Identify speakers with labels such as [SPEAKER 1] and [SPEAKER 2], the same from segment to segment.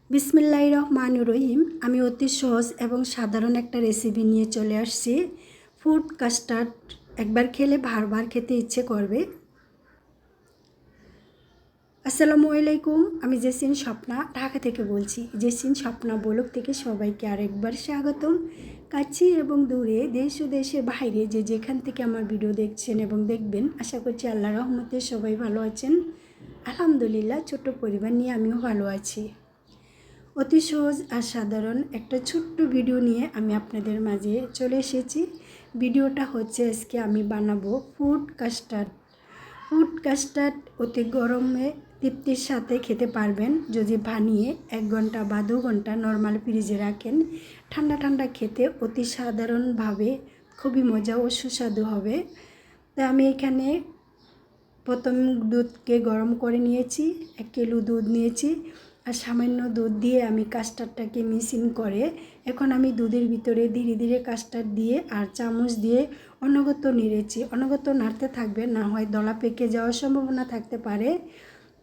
[SPEAKER 1] বিসমিল্লাহির রহমানির রহিম। আমি অতি সহজ এবং সাধারণ একটা রেসিপি নিয়ে চলে আসছি। ফুড কাস্টার্ড একবার খেলে বারবার খেতে ইচ্ছে করবে। আসসালামু আলাইকুম, আমি জেসিন স্বপ্না ঢাকা থেকে বলছি। জেসিন স্বপ্না ব্লগ থেকে সবাইকে আরেকবার স্বাগতম। কাছে এবং দূরে, দেশ ও দেশের বাইরে যে যেখান থেকে আমার ভিডিও দেখছেন এবং দেখবেন, আশা করছি আল্লাহর রহমতে সবাই ভালো আছেন। আলহামদুলিল্লাহ, ছোট্ট পরিবার নিয়ে আমিও ভালো আছি। অতি সহজ আর সাধারণ একটা ছোট্ট ভিডিও নিয়ে আমি আপনাদের মাঝে চলে এসেছি। ভিডিওটা হচ্ছে আজকে আমি বানাবো ফুড কাস্টার্ড। ফুড কাস্টার্ড অতি গরমে তৃপ্তির সাথে খেতে পারবেন যদি বানিয়ে 1 ঘন্টা বা 2 ঘন্টা নর্মাল ফ্রিজে রাখেন। ঠান্ডা ঠান্ডা খেতে অতি সাধারণভাবে খুবই মজা ও সুস্বাদু হবে। তাই আমি এখানে প্রথম দুধকে গরম করে নিয়েছি, 1 কিলো দুধ নিয়েছি আর সামান্য দুধ দিয়ে আমি কাস্টার্ডটাকে মিক্সিং করে এখন আমি দুধের ভিতরে ধীরে ধীরে কাস্টার্ড দিয়ে আর চামচ দিয়ে অনবরত নেড়েছি। অনবরত নাড়তে থাকবে, না হয় দলা পেকে যাওয়ার সম্ভাবনা থাকতে পারে।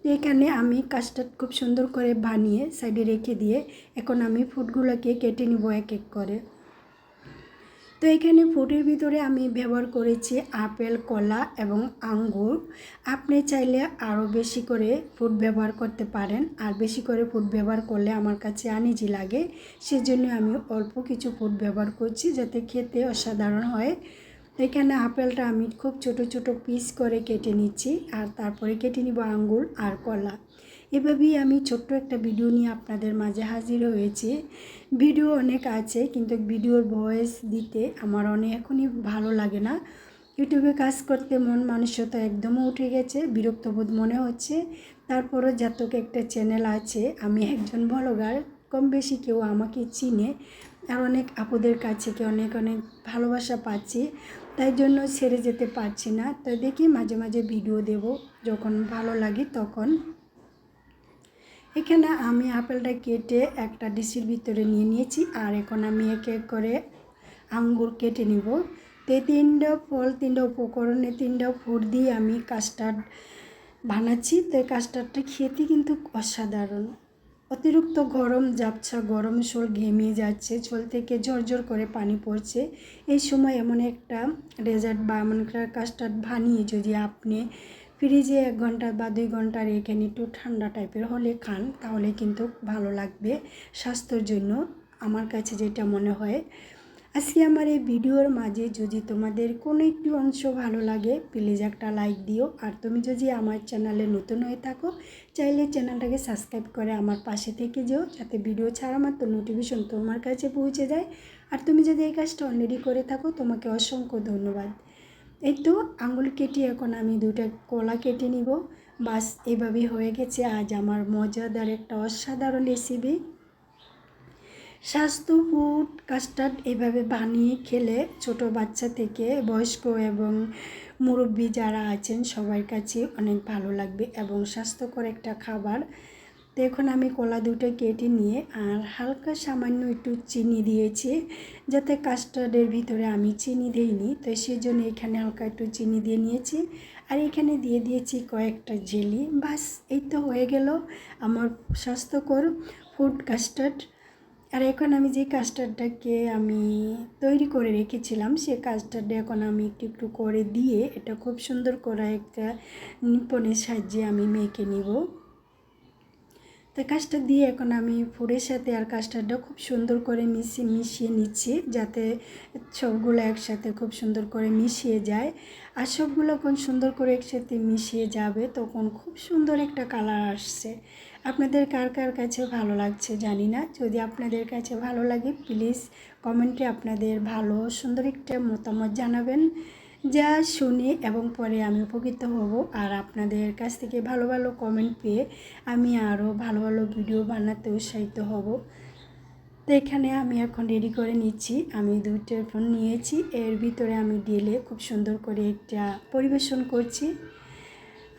[SPEAKER 1] এখানে আমি কাস্টার্ড খুব সুন্দর করে বানিয়ে সাইডে রেখে দিয়ে এখন আমি ফুডগুলোকে কেটে নিব এক এক করে। তো এখানে ফুডের ভিতরে আমি ব্যবহার করেছি আপেল, কলা এবং আঙ্গুর। আপনি চাইলে আরও বেশি করে ফুড ব্যবহার করতে পারেন, আর বেশি করে ফুড ব্যবহার করলে আমার কাছে আনইজি লাগে, সেজন্য আমি অল্প কিছু ফুড ব্যবহার করছি যাতে খেতে অসাধারণ হয়। এখানে আপেলটা আমি খুব ছোট ছোট পিস করে কেটে নিচ্ছি আর তারপরে কেটে নিব আঙ্গুর আর কলা। এভাবেই আমি ছোট্ট একটা ভিডিও নিয়ে আপনাদের মাঝে হাজির হয়েছি। ভিডিও অনেক আছে কিন্তু ভিডিওর ভয়েস দিতে আমার এখনই ভালো লাগে না। ইউটিউবে কাজ করতে মন মানসিকতা একদমই উঠে গেছে, বিরক্তবোধ মনে হচ্ছে। তারপরও যাতক একটা চ্যানেল আছে, আমি একজন ব্লগার, কম বেশি কেউ আমাকে চিনে আর অনেক আপুদের কাছ থেকে অনেক অনেক ভালোবাসা পাচ্ছি, তাই জন্য ছেড়ে যেতে পারছি না। তো দেখি মাঝে মাঝে ভিডিও দেব যখন ভালো লাগে তখন। এখানে আমি আপেলটা কেটে একটা ডিশের ভিতরে নিয়ে নিয়েছি আর এখন আমি এক এক করে আঙ্গুর কেটে নিব। তো এই 3টা ফল, 3টা উপকরণে 3টা ফুড দিয়ে আমি কাস্টার্ড বানাচ্ছি। তো এই কাস্টার্ডটা খেতে কিন্তু অসাধারণ। অতিরিক্ত গরম যাচ্ছে, গরম শোল ঘেমে যাচ্ছে, চোল থেকে ঝরঝর করে পানি পড়ছে, এই সময় এমন একটা ডেজার্ট বা এমন একটা কাস্টার্ড বানিয়ে যদি আপনি ফ্রিজে 1 ঘন্টা বা 2 ঘন্টা রেখে একটু ঠান্ডা টাইপের হলে খান, তাহলে কিন্তু ভালো লাগবে স্বাস্থ্যের জন্য, আমার কাছে যেটা মনে হয়। আজকে আমার এই ভিডিওর মাঝে যদি তোমাদের কোনো একটি অংশ ভালো লাগে, প্লিজ একটা লাইক দিও। আর তুমি যদি আমার চ্যানেলে নতুন হয়ে থাকো, চাইলে চ্যানেলটাকে সাবস্ক্রাইব করে আমার পাশে থেকে যেও, যাতে ভিডিও ছাড়া মাত্র নোটিফিকেশন তোমার কাছে পৌঁছে যায়। আর তুমি যদি এই কাজটা অলরেডি করে থাকো, তোমাকে অসংখ্য ধন্যবাদ। এই তো আঙুল কেটে এখন আমি 2টা কলা কেটে নিব। বাস, এভাবেই হয়ে গেছে আজ আমার মজাদার একটা অসাধারণ রেসিপি। স্বাস্থ্য ফুড কাস্টার্ড এভাবে বানিয়ে খেলে ছোট বাচ্চা থেকে বয়স্ক এবং মুরব্বি যারা আছেন সবার কাছে অনেক ভালো লাগবে এবং স্বাস্থ্যকর একটা খাবার। তো এখন আমি কলা 2টা কেটে নিয়ে আর হালকা সামান্য একটু চিনি দিয়েছি, যাতে কাস্টার্ডের ভিতরে আমি চিনি দিইনি, তো সেজন্য এখানে হালকা একটু চিনি দিয়ে নিয়েছি। আর এখানে দিয়ে দিয়েছি কয়েকটা জেলি। বাস, এই তো হয়ে গেল আমার স্বাস্থ্যকর ফুড কাস্টার্ড। আর এখন আমি যে কাস্টার্ডটাকে আমি তৈরি করে রেখেছিলাম, সে কাস্টার্ডটা এখন আমি একটু একটু করে দিয়ে এটা খুব সুন্দর করে একটা নিপনের সাহায্যে আমি মেখে নিব। তো কাস্টার্ড দিয়ে এখন আমি ফুডের সাথে আর কাস্টার্ডটা খুব সুন্দর করে মিশিয়ে নিচ্ছি, যাতে সবগুলো একসাথে খুব সুন্দর করে মিশিয়ে যায়। আর সবগুলো যখন সুন্দর করে একসাথে মিশিয়ে যাবে তখন খুব সুন্দর একটা কালার আসছে। আপনাদের কার কার কাছে ভালো লাগছে জানি না, যদি আপনাদের কাছে ভালো লাগে প্লিজ কমেন্টে আপনাদের ভালো সুন্দর একটা মতামত জানাবেন, যা শুনে এবং পরে আমি উপকৃত হব। আর আপনাদের কাছ থেকে ভালো ভালো কমেন্ট পেয়ে আমি আরও ভালো ভালো ভিডিও বানাতে উৎসাহিত হব। তো এখানে আমি এখন রেডি করে নিচ্ছি। আমি 2টা ফোন নিয়েছি, এর ভিতরে আমি ঢেলে খুব সুন্দর করে একটা পরিবেশন করছি।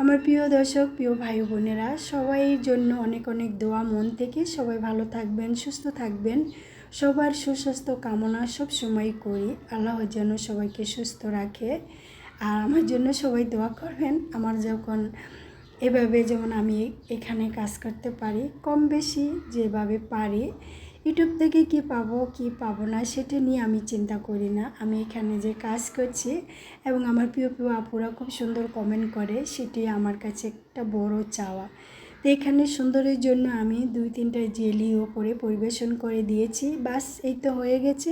[SPEAKER 1] আমার প্রিয় দর্শক, প্রিয় ভাই বোনেরা, সবাইয়ের জন্য অনেক অনেক দোয়া মন থেকে। সবাই ভালো থাকবেন, সুস্থ থাকবেন, সবার সুস্বাস্থ্য কামনা সব সময় করি। আল্লাহ যেন সবাইকে সুস্থ রাখে। আর আমার জন্য সবাই দোয়া করবেন। আমার যখন এভাবে যেমন আমি এখানে কাজ করতে পারি, কম বেশি যেভাবে পারি। ইউটিউব থেকে কি পাবো না সেটা নিয়ে আমি চিন্তা করি না। আমি এখানে যে কাজ করছি এবং আমার প্রিয় আপুরা খুব সুন্দর কমেন্ট করে, সেটি আমার কাছে একটা বড় চাওয়া। তো এখানে সুন্দরের জন্য আমি 2-3টা জেলিও করে পরিবেশন করে দিয়েছি। বাস এই তো হয়ে গেছে।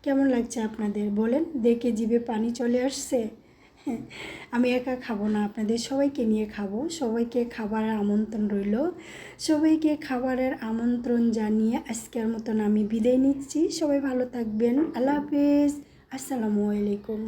[SPEAKER 1] কেমন লাগছে আপনাদের বলেন? দেখে জিভে পানি চলে আসছে। হ্যাঁ, আমি একা খাবো না, আপনাদের সবাইকে নিয়ে খাবো। সবাইকে খাবারের আমন্ত্রণ রইল। সবাইকে খাবারের আমন্ত্রণ জানিয়ে আজকের মতন আমি বিদায় নিচ্ছি। সবাই ভালো থাকবেন। আল্লাহ হাফেজ। আসসালামু আলাইকুম।